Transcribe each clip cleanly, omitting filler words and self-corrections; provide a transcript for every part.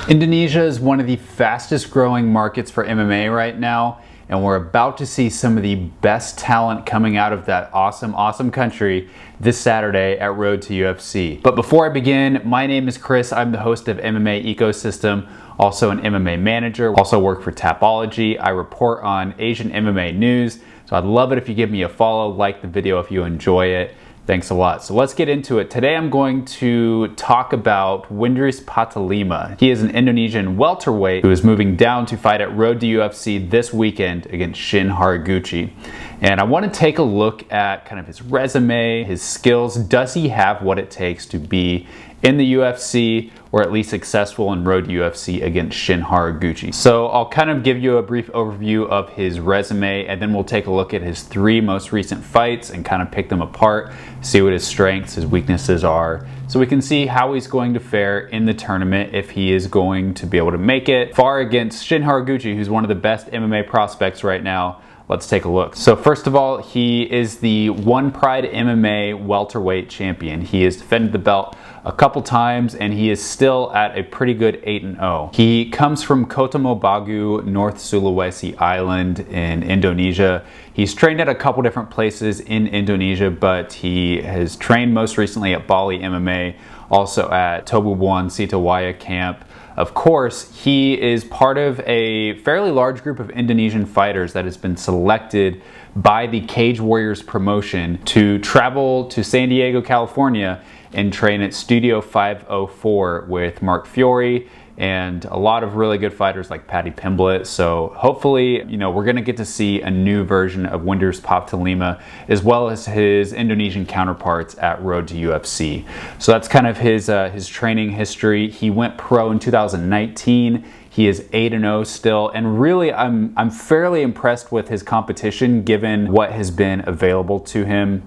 Indonesia is one of the fastest growing markets for MMA right now, and we're about to see some of the best talent coming out of that awesome country this Saturday at Road to UFC. But before I begin, my name is Chris. I'm the host of MMA Ecosystem, also an MMA manager, also work for Tapology. I report on Asian MMA news, so I'd love it if you give me a follow, like the video if you enjoy it. Thanks a lot. So let's get into it. Today I'm going to talk about Windris Patilima. He is an Indonesian welterweight who is moving down to fight at Road to UFC this weekend against Shin Haraguchi. And I want to take a look at kind of his resume, his skills. Does he have what it takes to be in the UFC, or at least successful in Road to UFC against Shin Haraguchi? So I'll kind of give you a brief overview of his resume, and then we'll take a look at his 3 most recent fights and kind of pick them apart, see what his strengths, his weaknesses are, so we can see how he's going to fare in the tournament, if he is going to be able to make it far against Shin Haraguchi, who's one of the best MMA prospects right now. Let's take a look. So first of all, he is the One Pride MMA welterweight champion. He has defended the belt a couple times, and he is still at a pretty good 8-0. He comes from Kota Mobagu, North Sulawesi Island in Indonesia. He's trained at a couple different places in Indonesia, but he has trained most recently at Bali MMA, also at Tobubuan Sitawaya camp. Of course, he is part of a fairly large group of Indonesian fighters that has been selected by the Cage Warriors promotion to travel to San Diego, California and train at Studio 504 with Mark Fiore and a lot of really good fighters like Paddy Pimblett. So hopefully, we're gonna get to see a new version of Windris Patilima, as well as his Indonesian counterparts at Road to UFC. So that's kind of his training history. He went pro in 2019. He is 8-0 still, and really I'm fairly impressed with his competition given what has been available to him.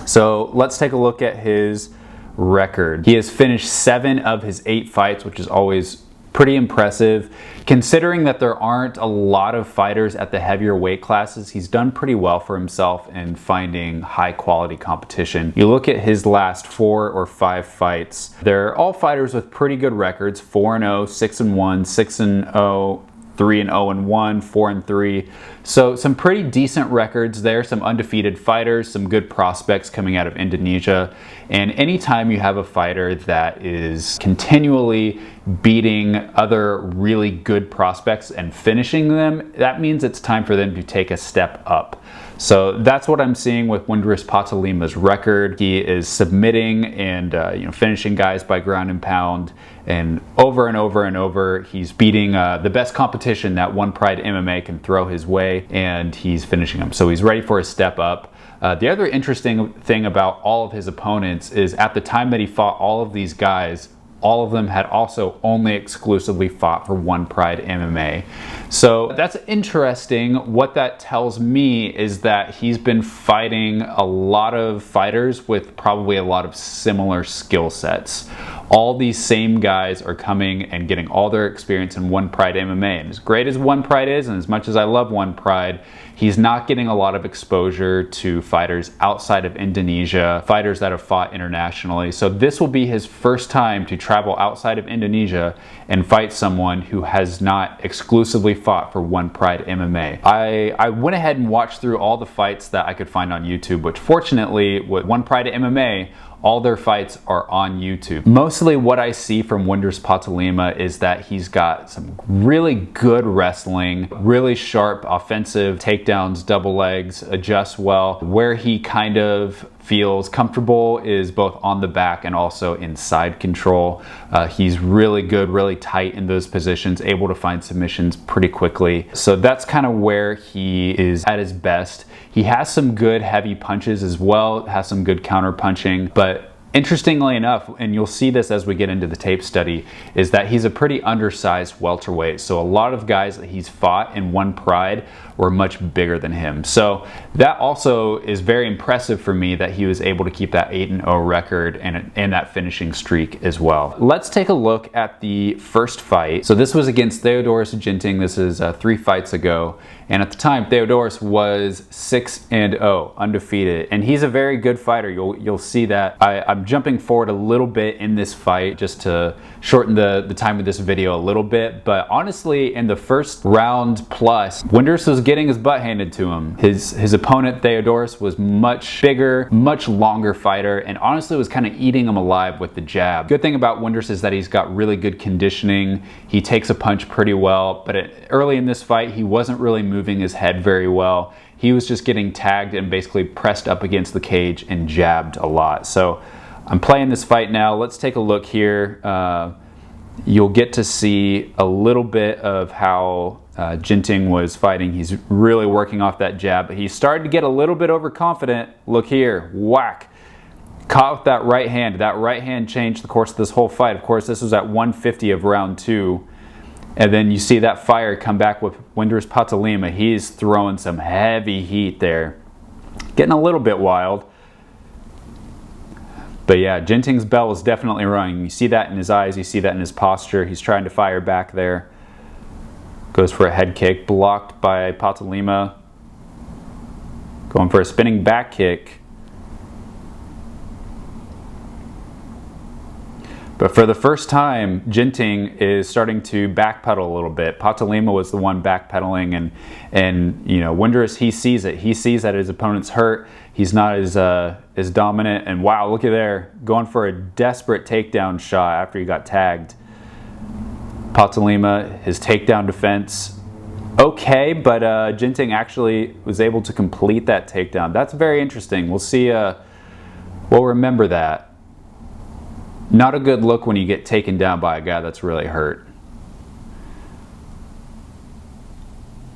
So let's take a look at his record. He has finished 7 of his 8 fights, which is always pretty impressive. Considering that there aren't a lot of fighters at the heavier weight classes, he's done pretty well for himself in finding high quality competition. You look at his last 4 or 5 fights, they're all fighters with pretty good records: 4-0, 6-1, 6-0, 3-0-1, 4-3. So some pretty decent records there, some undefeated fighters, some good prospects coming out of Indonesia. And anytime you have a fighter that is continually beating other really good prospects and finishing them, that means it's time for them to take a step up. So that's what I'm seeing with Windris Patilima's record. He is submitting and finishing guys by ground and pound, and over and over he's beating the best competition that One Pride MMA can throw his way, and he's finishing them. So he's ready for a step up. The other interesting thing about all of his opponents is at the time that he fought all of these guys, all of them had also only exclusively fought for One Pride MMA. So that's interesting. What that tells me is that he's been fighting a lot of fighters with probably a lot of similar skill sets. All these same guys are coming and getting all their experience in One Pride MMA. And as great as One Pride is, and as much as I love One Pride, he's not getting a lot of exposure to fighters outside of Indonesia, fighters that have fought internationally. So this will be his first time to travel outside of Indonesia and fight someone who has not exclusively fought for One Pride MMA. I went ahead and watched through all the fights that I could find on YouTube, which fortunately with One Pride MMA, all their fights are on YouTube. Mostly what I see from Windris Patilima is that he's got some really good wrestling, really sharp offensive takedowns, double legs, adjusts well. Where he kind of feels comfortable is both on the back and also in side control. He's really good, really tight in those positions, able to find submissions pretty quickly. So that's kind of where he is at his best. He has some good heavy punches as well, has some good counter punching, but interestingly enough, and you'll see this as we get into the tape study, is that he's a pretty undersized welterweight. So a lot of guys that he's fought in One Pride were much bigger than him. So that also is very impressive for me, that he was able to keep that 8-0 record and that finishing streak as well. Let's take a look at the first fight. So this was against Theodoros Ginting. This is 3 fights ago. And at the time, Theodoros was 6-0, undefeated. And he's a very good fighter. You'll see that. I'm jumping forward a little bit in this fight just to shorten the time of this video a little bit. But honestly, in the first round plus, Windris was getting his butt handed to him. His opponent, Theodoros, was much bigger, much longer fighter, and honestly was kind of eating him alive with the jab. Good thing about Windris is that he's got really good conditioning. He takes a punch pretty well, but early in this fight, he wasn't really moving his head very well. He was just getting tagged and basically pressed up against the cage and jabbed a lot. So I'm playing this fight now. Let's take a look here. You'll get to see a little bit of how Jinting was fighting. He's really working off that jab, but he started to get a little bit overconfident. Look here, whack. Caught with that right hand. That right hand changed the course of this whole fight. Of course, this was at 150 of round 2. And then you see that fire come back with Windris Patilima. He's throwing some heavy heat there. Getting a little bit wild. But yeah, Jinting's bell is definitely running. You see that in his eyes. You see that in his posture. He's trying to fire back there. Goes for a head kick. Blocked by Patilima. Going for a spinning back kick. But for the first time, Jinting is starting to backpedal a little bit. Patilima was the one backpedaling, and you know, Windris, he sees it. He sees that his opponent's hurt. He's not as dominant. And wow, look at there, going for a desperate takedown shot after he got tagged. Patilima, his takedown defense, okay, but Jinting actually was able to complete that takedown. That's very interesting. We'll see. We'll remember that. Not a good look when you get taken down by a guy that's really hurt.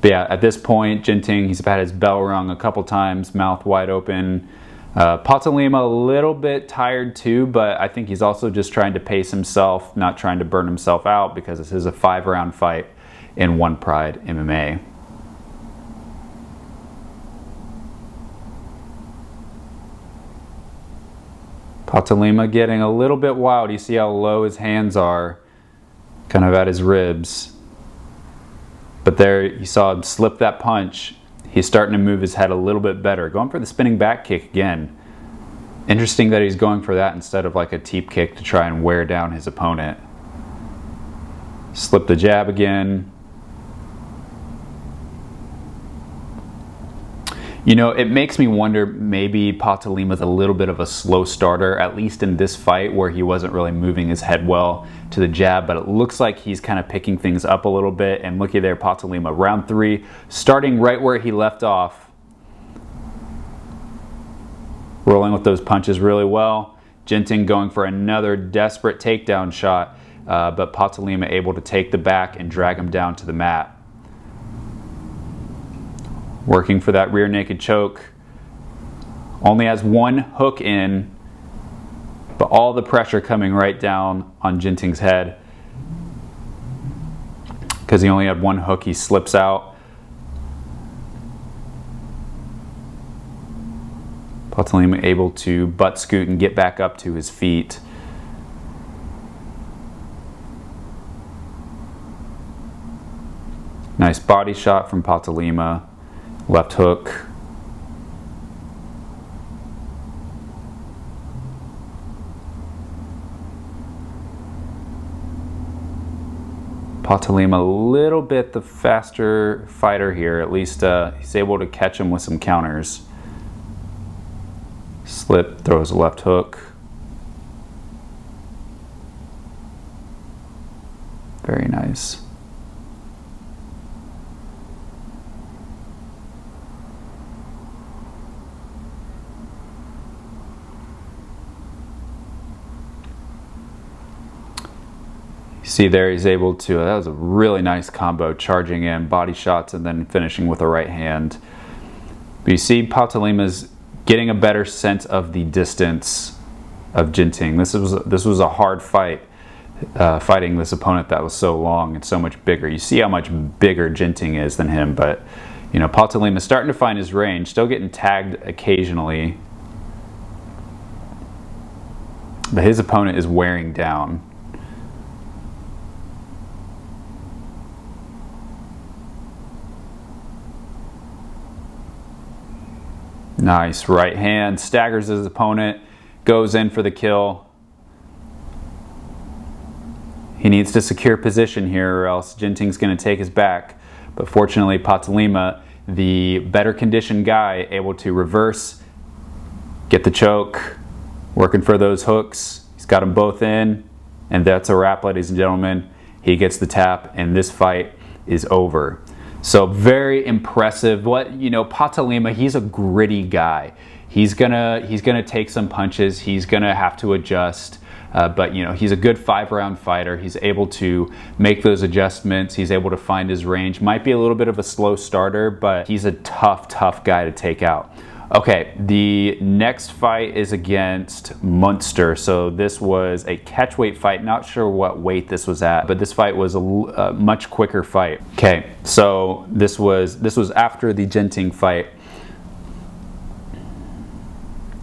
But yeah, at this point, Jinting, he's had his bell rung a couple times, mouth wide open. Patilima a little bit tired too, but I think he's also just trying to pace himself, not trying to burn himself out, because this is a 5-round fight in One Pride MMA. Patilima getting a little bit wild. You see how low his hands are, kind of at his ribs. But there, you saw him slip that punch. He's starting to move his head a little bit better. Going for the spinning back kick again. Interesting that he's going for that instead of like a teep kick to try and wear down his opponent. Slip the jab again. You know, it makes me wonder, maybe Patilima's a little bit of a slow starter, at least in this fight where he wasn't really moving his head well to the jab, but it looks like he's kind of picking things up a little bit. And looky there, Patilima, round 3, starting right where he left off. Rolling with those punches really well. Jinting going for another desperate takedown shot, but Patilima able to take the back and drag him down to the mat. Working for that rear naked choke. Only has one hook in, but all the pressure coming right down on Jinting's head. Because he only had one hook, he slips out. Patilima able to butt scoot and get back up to his feet. Nice body shot from Patilima. Left hook. Patilima a little bit the faster fighter here. At least he's able to catch him with some counters. Slip, throws a left hook. Very nice. See there, he's able to, that was a really nice combo, charging in, body shots, and then finishing with a right hand. But you see Patilima's getting a better sense of the distance of Jinting. This was a hard fight, fighting this opponent that was so long and so much bigger. You see how much bigger Jinting is than him, but you know, Patilima's starting to find his range, still getting tagged occasionally. But his opponent is wearing down. Nice right hand, staggers his opponent, goes in for the kill. He needs to secure position here or else Ginting's going to take his back. But fortunately, Patilima, the better conditioned guy, able to reverse, get the choke, working for those hooks. He's got them both in, and that's a wrap, ladies and gentlemen. He gets the tap, and this fight is over. So very impressive. Patilima, he's a gritty guy. He's gonna take some punches. He's gonna have to adjust. But he's a good 5-round fighter. He's able to make those adjustments. He's able to find his range. Might be a little bit of a slow starter, but he's a tough guy to take out. Okay, the next fight is against Munster. So this was a catchweight fight. Not sure what weight this was at, but this fight was a much quicker fight. Okay, so this was after the Ginting fight.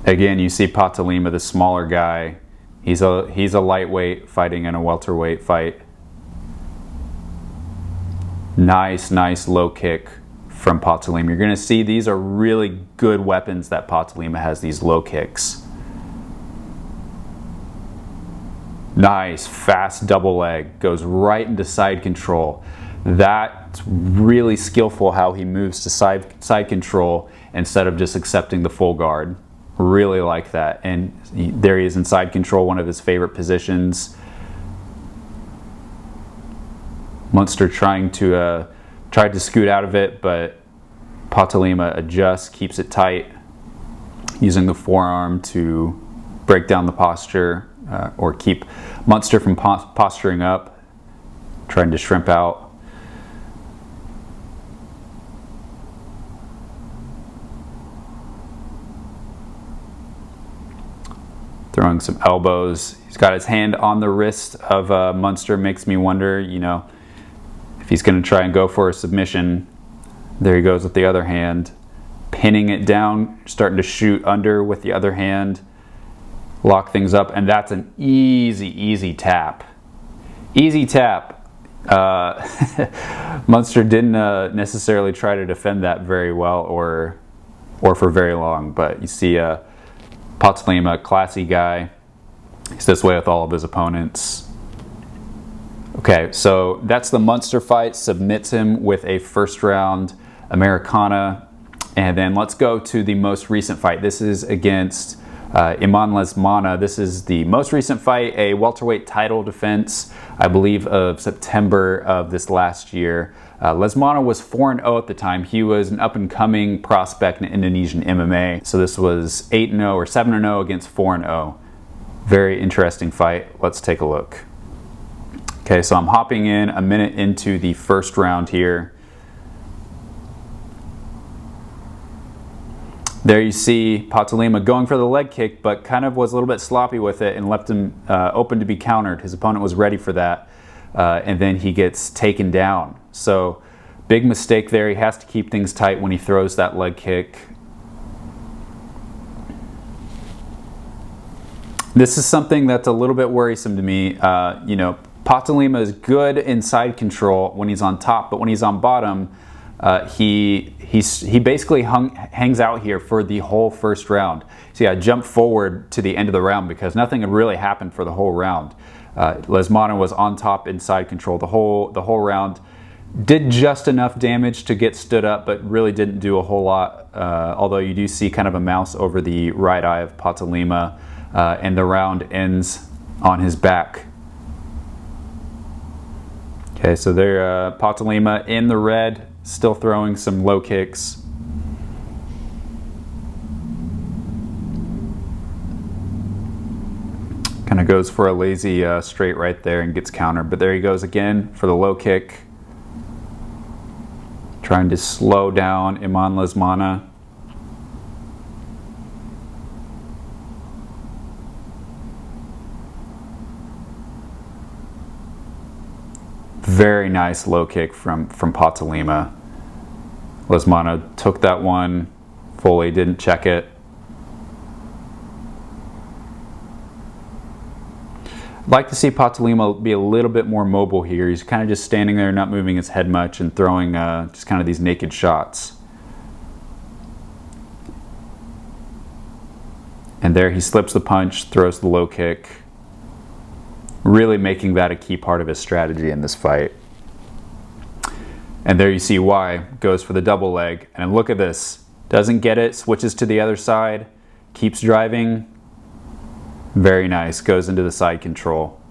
Again, you see Patilima, the smaller guy. He's a lightweight fighting in a welterweight fight. Nice low kick from Patilima. You're going to see these are really good weapons that Patilima has, these low kicks. Nice, fast double leg. Goes right into side control. That's really skillful how he moves to side control instead of just accepting the full guard. Really like that. And there he is in side control, one of his favorite positions. Munster tried to scoot out of it, but Patilima adjusts, keeps it tight, using the forearm to break down the posture or keep Munster from posturing up, trying to shrimp out. Throwing some elbows. He's got his hand on the wrist of Munster. Makes me wonder, if he's going to try and go for a submission. There he goes with the other hand, pinning it down, starting to shoot under with the other hand, lock things up, and that's an easy tap. Easy tap. Munster didn't necessarily try to defend that very well or for very long, but you see Patilima, classy guy. He's this way with all of his opponents. Okay, so that's the Munster fight. Submits him with a first-round Americana. And then let's go to the most recent fight. This is against Iman Lesmana. This is the most recent fight, a welterweight title defense, I believe, of September of this last year. Lesmana was 4-0 at the time. He was an up-and-coming prospect in Indonesian MMA. So this was 8-0 or 7-0 against 4-0. Very interesting fight. Let's take a look. Okay, so I'm hopping in a minute into the first round here. There you see Patilima going for the leg kick, but kind of was a little bit sloppy with it and left him open to be countered. His opponent was ready for that, and then he gets taken down. So big mistake there. He has to keep things tight when he throws that leg kick. This is something that's a little bit worrisome to me. Patilima is good in side control when he's on top, but when he's on bottom, he basically hangs out here for the whole first round. So yeah, jump forward to the end of the round because nothing had really happened for the whole round. Lesmana was on top in side control the whole round. Did just enough damage to get stood up, but really didn't do a whole lot. Although you do see kind of a mouse over the right eye of Patilima, and the round ends on his back. Okay, so there, Patilima in the red, still throwing some low kicks. Kind of goes for a lazy straight right there and gets countered. But there he goes again for the low kick. Trying to slow down Iman Lesmana. Very nice low kick from Patilima. Lesmana took that one fully, didn't check it. I'd like to see Patilima be a little bit more mobile here. He's kind of just standing there, not moving his head much, and throwing just kind of these naked shots. And there he slips the punch, throws the low kick, really making that a key part of his strategy in this fight. And there you see why. Goes for the double leg. And look at this. Doesn't get it, switches to the other side, keeps driving. Very nice. Goes into the side control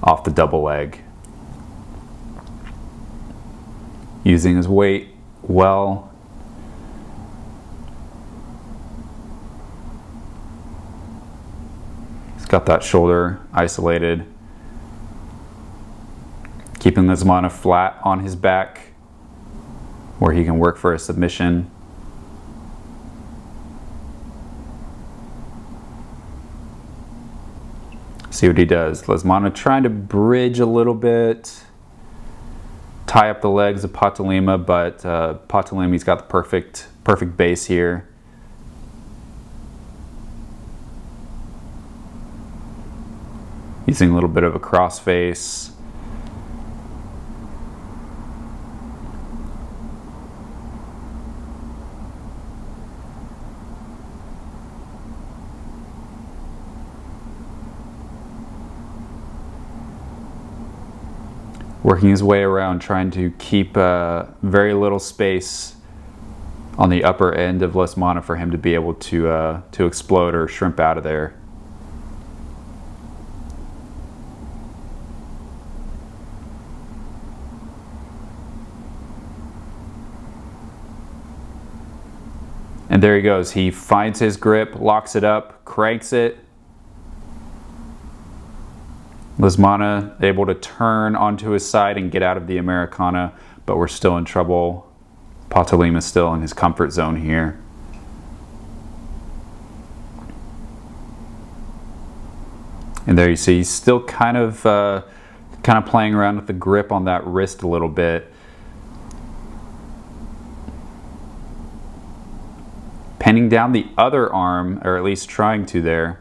off the double leg. Using his weight well. He's got that shoulder isolated. Keeping Lesmana flat on his back where he can work for a submission. See what he does. Lesmana trying to bridge a little bit, tie up the legs of Patilima, but Patilima's got the perfect base here. Using a little bit of a crossface. Working his way around, trying to keep very little space on the upper end of Lesmana for him to be able to explode or shrimp out of there. And there he goes. He finds his grip, locks it up, cranks it. Lesmana able to turn onto his side and get out of the Americana, but we're still in trouble. Patilima still in his comfort zone here. And there you see he's still kind of playing around with the grip on that wrist a little bit. Pinning down the other arm, or at least trying to there.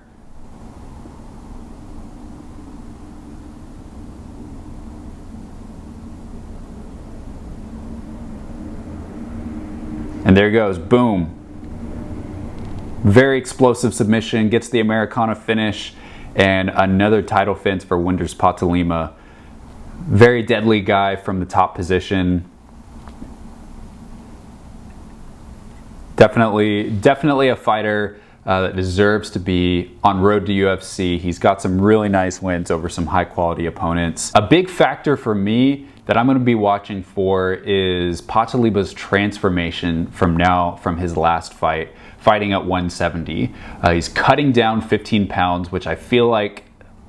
And there he goes, boom. Very explosive submission, gets the Americana finish, and another title fence for Windris Patilima. Very deadly guy from the top position. Definitely a fighter that deserves to be on road to UFC. He's got some really nice wins over some high quality opponents. A big factor for me that I'm going to be watching for is Patilima's transformation from his last fight, fighting at 170. He's cutting down 15 pounds, which I feel like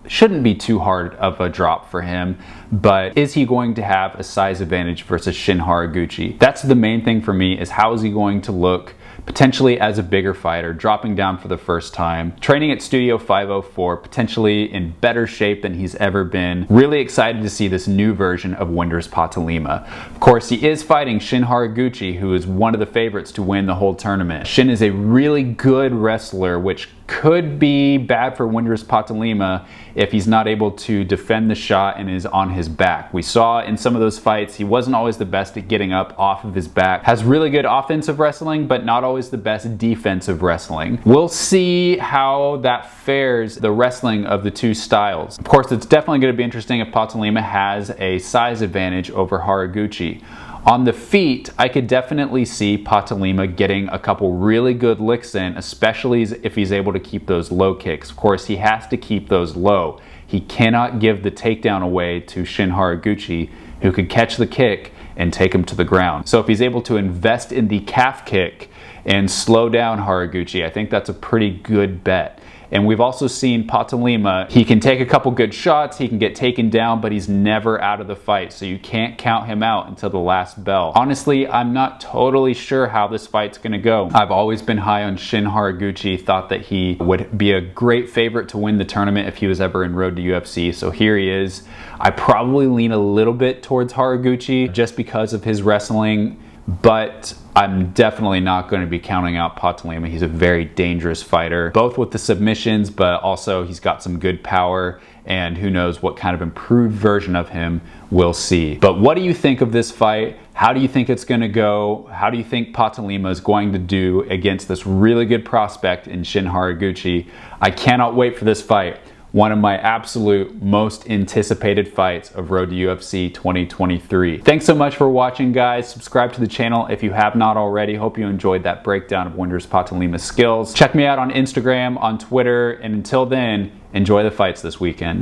shouldn't be too hard of a drop for him, but is he going to have a size advantage versus Shin Haraguchi? That's the main thing for me, is how is he going to look potentially as a bigger fighter, dropping down for the first time, training at Studio 504, potentially in better shape than he's ever been. Really excited to see this new version of Windris Patilima. Of course, he is fighting Shin Haraguchi, who is one of the favorites to win the whole tournament. Shin is a really good wrestler, which could be bad for Windris Patilima if he's not able to defend the shot and is on his back. We saw in some of those fights, he wasn't always the best at getting up off of his back. Has really good offensive wrestling, but not always the best defensive wrestling. We'll see how that fares, the wrestling of the two styles. Of course, it's definitely going to be interesting if Patilima has a size advantage over Haraguchi. On the feet, I could definitely see Patilima getting a couple really good licks in, especially if he's able to keep those low kicks. Of course, he has to keep those low. He cannot give the takedown away to Shin Haraguchi, who could catch the kick and take him to the ground. So if he's able to invest in the calf kick and slow down Haraguchi, I think that's a pretty good bet. And we've also seen Patilima, he can take a couple good shots, he can get taken down, but he's never out of the fight, so you can't count him out until the last bell. Honestly, I'm not totally sure how this fight's gonna go. I've always been high on Shin Haraguchi, thought that he would be a great favorite to win the tournament if he was ever in road to UFC, so here he is. I probably lean a little bit towards Haraguchi just because of his wrestling, but I'm definitely not going to be counting out Patilima. He's a very dangerous fighter, both with the submissions, but also he's got some good power and who knows what kind of improved version of him we'll see. But what do you think of this fight? How do you think it's going to go? How do you think Patilima is going to do against this really good prospect in Shin Haraguchi? I cannot wait for this fight. One of my absolute most anticipated fights of Road to UFC 2023. Thanks so much for watching, guys. Subscribe to the channel if you have not already. Hope you enjoyed that breakdown of Windris Patilima's skills. Check me out on Instagram, on Twitter, and until then, enjoy the fights this weekend.